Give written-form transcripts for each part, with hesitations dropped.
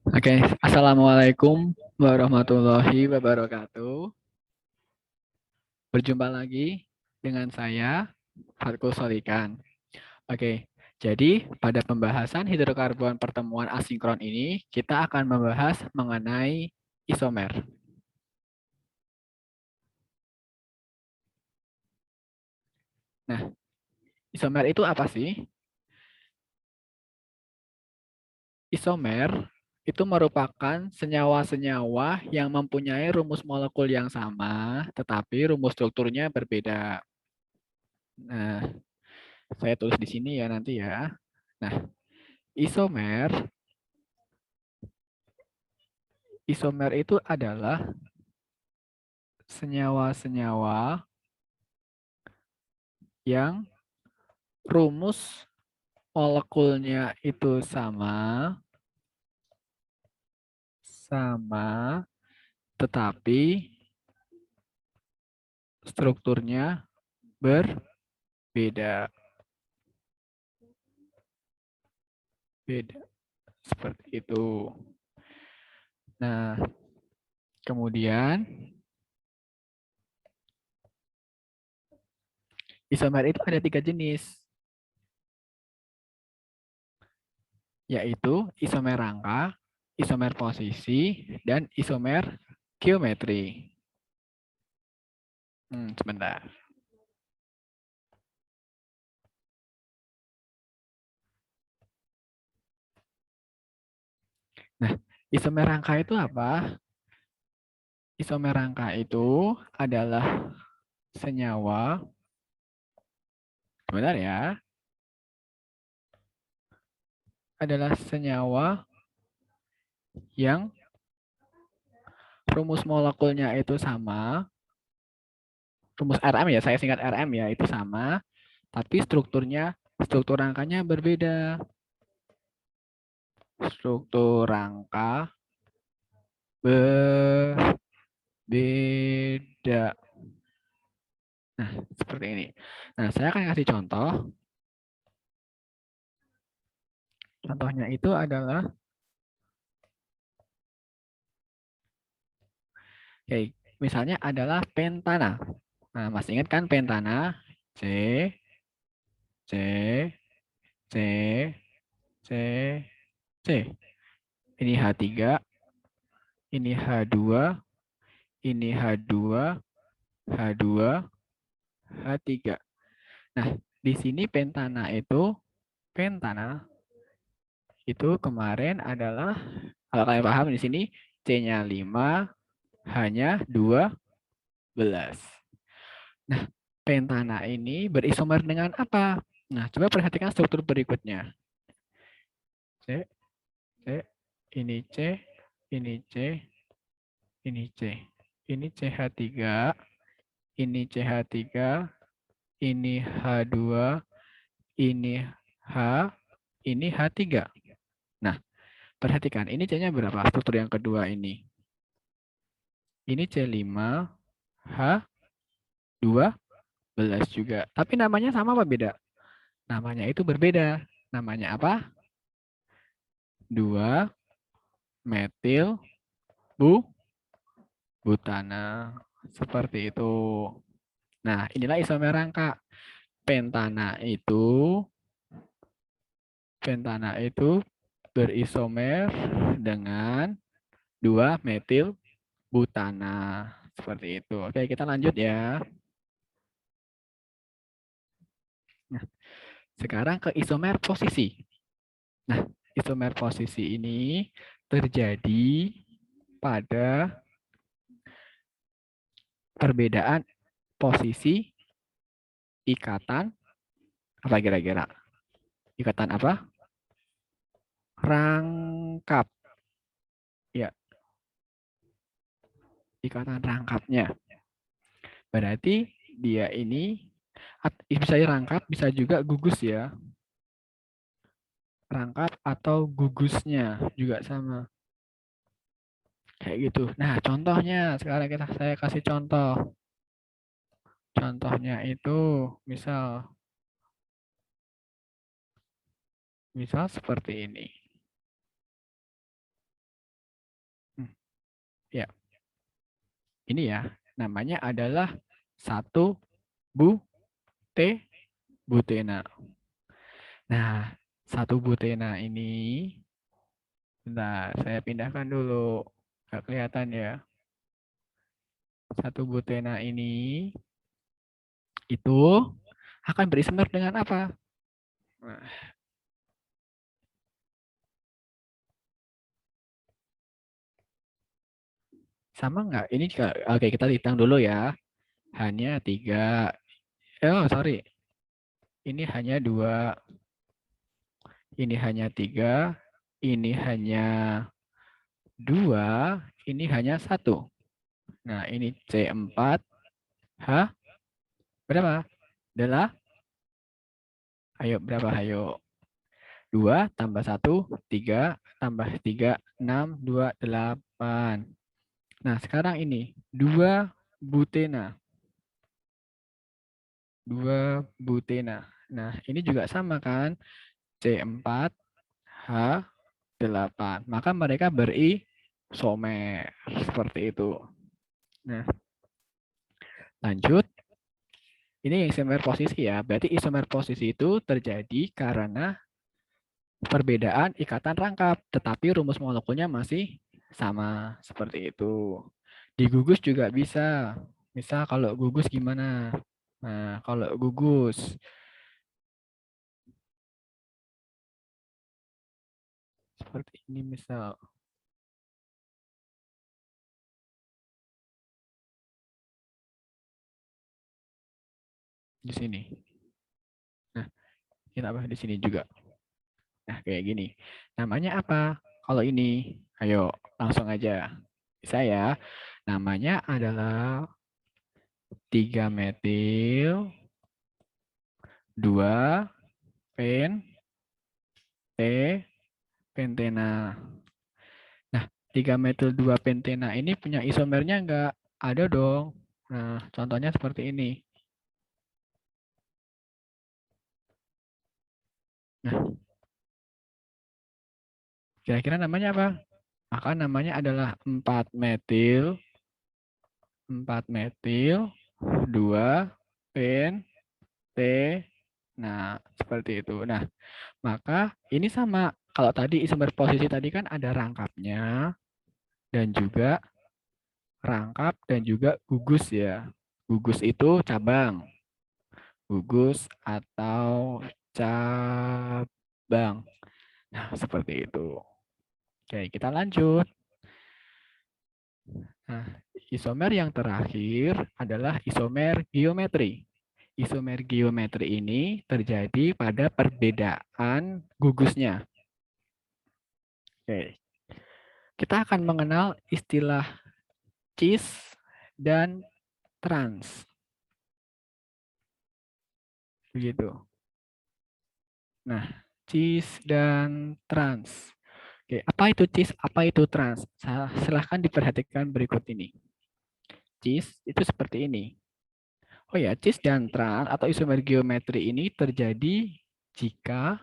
Oke, Assalamualaikum warahmatullahi wabarakatuh. Berjumpa lagi dengan saya, Fatkul Solikan. Oke, jadi pada pembahasan hidrokarbon pertemuan asinkron ini, kita akan membahas mengenai isomer. Nah, isomer itu apa sih? Isomer itu merupakan senyawa-senyawa yang mempunyai rumus molekul yang sama, tetapi rumus strukturnya berbeda. Nah, saya tulis di sini ya nanti ya. Nah, isomer isomer itu adalah senyawa-senyawa yang rumus molekulnya itu sama tetapi strukturnya berbeda. Beda seperti itu. Nah, kemudian isomer itu ada 3 jenis, yaitu isomer rangka, isomer posisi, dan isomer geometri. Sebentar. Nah, isomer rangka itu apa? Isomer rangka itu adalah senyawa, benar ya, adalah senyawa yang rumus molekulnya itu sama, rumus RM ya, saya singkat RM ya, itu sama, tapi struktur rangkanya berbeda. Struktur rangka berbeda. Nah, seperti ini. Nah, saya akan kasih contoh. Contohnya itu adalah, oke, misalnya adalah pentana. Nah, masih ingat kan pentana? C, C, C, C, C. Ini H3, ini H2, ini H2, H2, H3. Nah, di sini pentana itu kemarin adalah, kalau kalian paham di sini C-nya 5, H-nya 12. Nah, pentana ini berisomer dengan apa? Nah, coba perhatikan struktur berikutnya. C, C, ini C, ini C, ini C. Ini CH3, ini CH3, ini H2, ini H, ini H3. Nah, perhatikan, ini C-nya berapa? Struktur yang kedua ini. Ini C5, H12 juga. Tapi namanya sama apa beda? Namanya itu berbeda. Namanya apa? 2 metil butana. Seperti itu. Nah, inilah isomer rangka. Pentana itu berisomer dengan 2 metil butana. Seperti itu. Oke, kita lanjut ya. Nah, sekarang ke isomer posisi. Nah, isomer posisi ini terjadi pada perbedaan posisi ikatan apa kira-kira? Ikatan apa? Rangkap. Ya, ikatan rangkapnya. Berarti dia ini bisa rangkap, bisa juga gugus ya. Rangkap atau gugusnya juga sama. Kayak gitu. Nah, contohnya sekarang saya kasih contoh. Contohnya itu misal misal seperti ini. Ya, ini ya, namanya adalah 1-butena. Nah, 1-butena ini, bentar, saya pindahkan dulu. Nggak kelihatan ya. 1-butena ini, itu akan berisomer dengan apa? Nah, sama nggak? Ini juga, oke kita hitung dulu ya. Hanya 3. Oh, sorry. Ini hanya 2. Ini hanya 3. Ini hanya 2. Ini hanya 1. Nah, ini C4. H. Berapa? Adalah, ayo berapa? Ayo. 2 tambah 1, 3. Tambah 3, 6. 2, 8. Nah, sekarang ini. 2 butena. 2 butena. Nah, ini juga sama kan? C4, H8. Maka mereka berisomer. Seperti itu. Nah, lanjut. Ini isomer posisi ya. Berarti isomer posisi itu terjadi karena perbedaan ikatan rangkap. Tetapi rumus molekulnya masih sama. Seperti itu. Di gugus juga bisa. Misal kalau gugus gimana? Nah, kalau gugus seperti ini misal. Di sini. Nah, kita bahas di sini juga. Nah, kayak gini. Namanya apa? Kalau ini, ayo langsung aja. Bisa ya. Namanya adalah 3-metil 2 pen T pentena. Nah, 3-metil 2 pentena ini punya isomernya enggak? Ada dong. Nah, contohnya seperti ini. Nah, kira-kira namanya apa? Maka namanya adalah 4 metil 2 pen T. Nah, seperti itu. Nah, maka ini sama. Kalau tadi isomer posisi tadi kan ada rangkapnya dan juga gugus ya. Gugus itu cabang. Gugus atau cabang. Nah, seperti itu. Oke, kita lanjut. Nah, isomer yang terakhir adalah isomer geometri. Isomer geometri ini terjadi pada perbedaan gugusnya. Oke, kita akan mengenal istilah cis dan trans. Begitu. Nah, cis dan trans. Oke, apa itu cis, apa itu trans? Silahkan diperhatikan berikut ini. Cis itu seperti ini. Oh ya, cis dan trans atau isomer geometri ini terjadi jika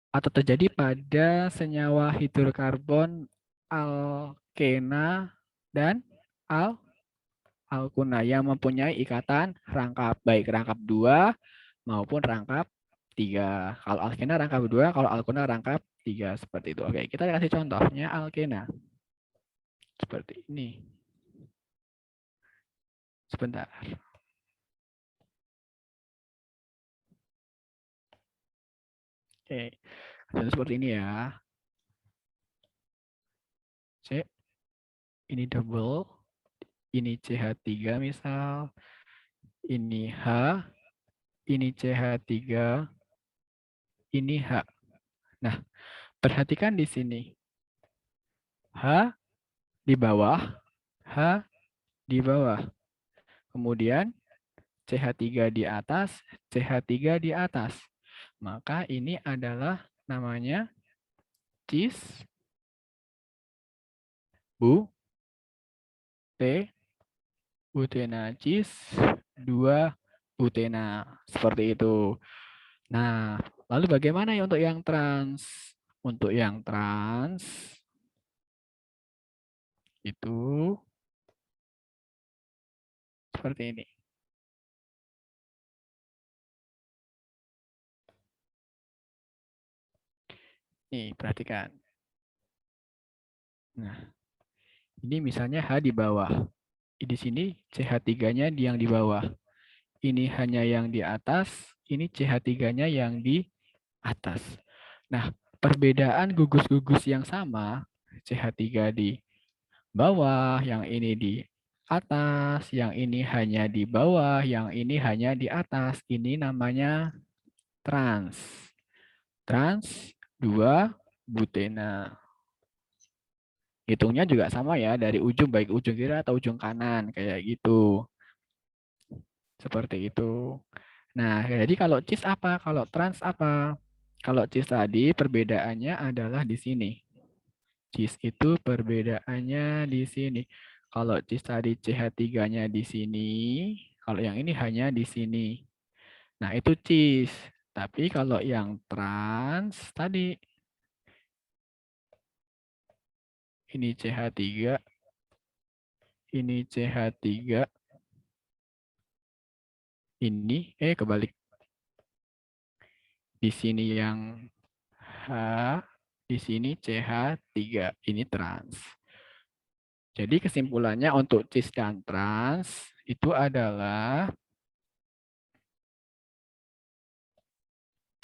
atau terjadi pada senyawa hidrokarbon alkena dan alkuna yang mempunyai ikatan rangkap, baik rangkap 2 maupun rangkap 3. Kalau alkena rangkap 2, kalau alkuna rangkap 3, seperti itu. Oke, kita kasih contohnya alkena. Seperti ini. Sebentar. Oke, jadi seperti ini ya. C, ini double, ini CH3 misal, ini H, ini CH3, ini H. Nah, perhatikan di sini. H di bawah, H di bawah. Kemudian CH3 di atas, CH3 di atas. Maka ini adalah namanya cis bu T butena, cis 2 butena. Seperti itu. Nah, lalu bagaimana ya untuk yang trans? Untuk yang trans, Itu seperti ini. Nih, perhatikan. Nah, ini misalnya H di bawah. Di sini CH3-nya yang di bawah. Ini hanya yang di atas, ini CH3-nya yang di atas. Nah, perbedaan gugus-gugus yang sama, CH3 di bawah, yang ini di atas, yang ini hanya di bawah, yang ini hanya di atas. Ini namanya trans. Trans 2 butena. Hitungnya juga sama ya, dari ujung baik ujung kiri atau ujung kanan, kayak gitu. Seperti itu. Nah, jadi kalau cis apa? Kalau trans apa? Kalau cis tadi perbedaannya adalah di sini. Cis itu perbedaannya di sini. Kalau cis tadi CH3-nya di sini, kalau yang ini hanya di sini. Nah, itu cis. Tapi kalau yang trans tadi, ini CH3, ini CH3, ini, kebalik. Di sini yang H, di sini CH3, ini trans. Jadi kesimpulannya untuk cis dan trans itu adalah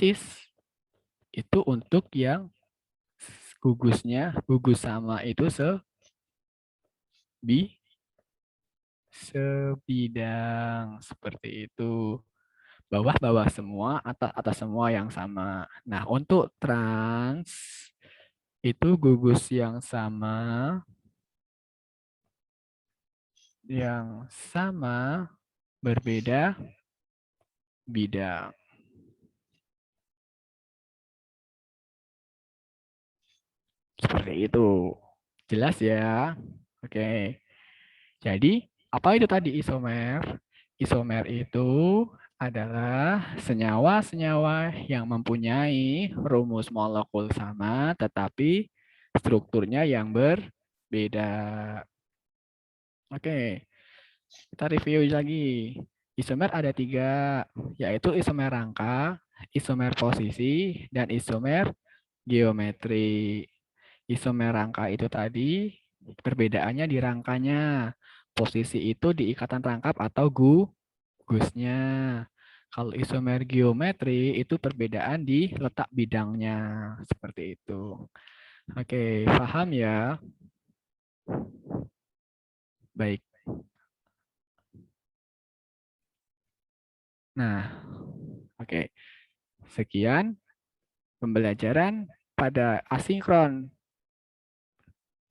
cis itu untuk yang gugusnya, gugus sama itu sebidang. Seperti itu. Bawah-bawah semua, atas-atas semua yang sama. Nah, untuk trans itu gugus yang sama berbeda bidang. Seperti itu. Jelas ya? Oke. Jadi, apa itu tadi isomer? Isomer itu adalah senyawa-senyawa yang mempunyai rumus molekul sama, tetapi strukturnya yang berbeda. Oke, kita review lagi. Isomer ada 3, yaitu isomer rangka, isomer posisi, dan isomer geometri. Isomer rangka itu tadi perbedaannya di rangkanya. Posisi itu di ikatan rangkap atau gusnya. Kalau isomer geometri itu perbedaan di letak bidangnya. Seperti itu. Oke, paham ya? Baik. Nah, oke. Sekian pembelajaran pada asinkron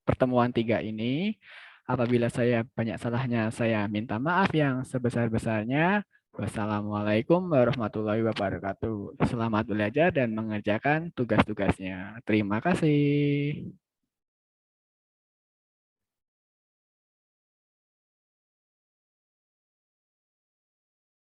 pertemuan 3 ini. Apabila saya banyak salahnya, saya minta maaf yang sebesar-besarnya. Wassalamualaikum warahmatullahi wabarakatuh. Selamat belajar dan mengerjakan tugas-tugasnya. Terima kasih.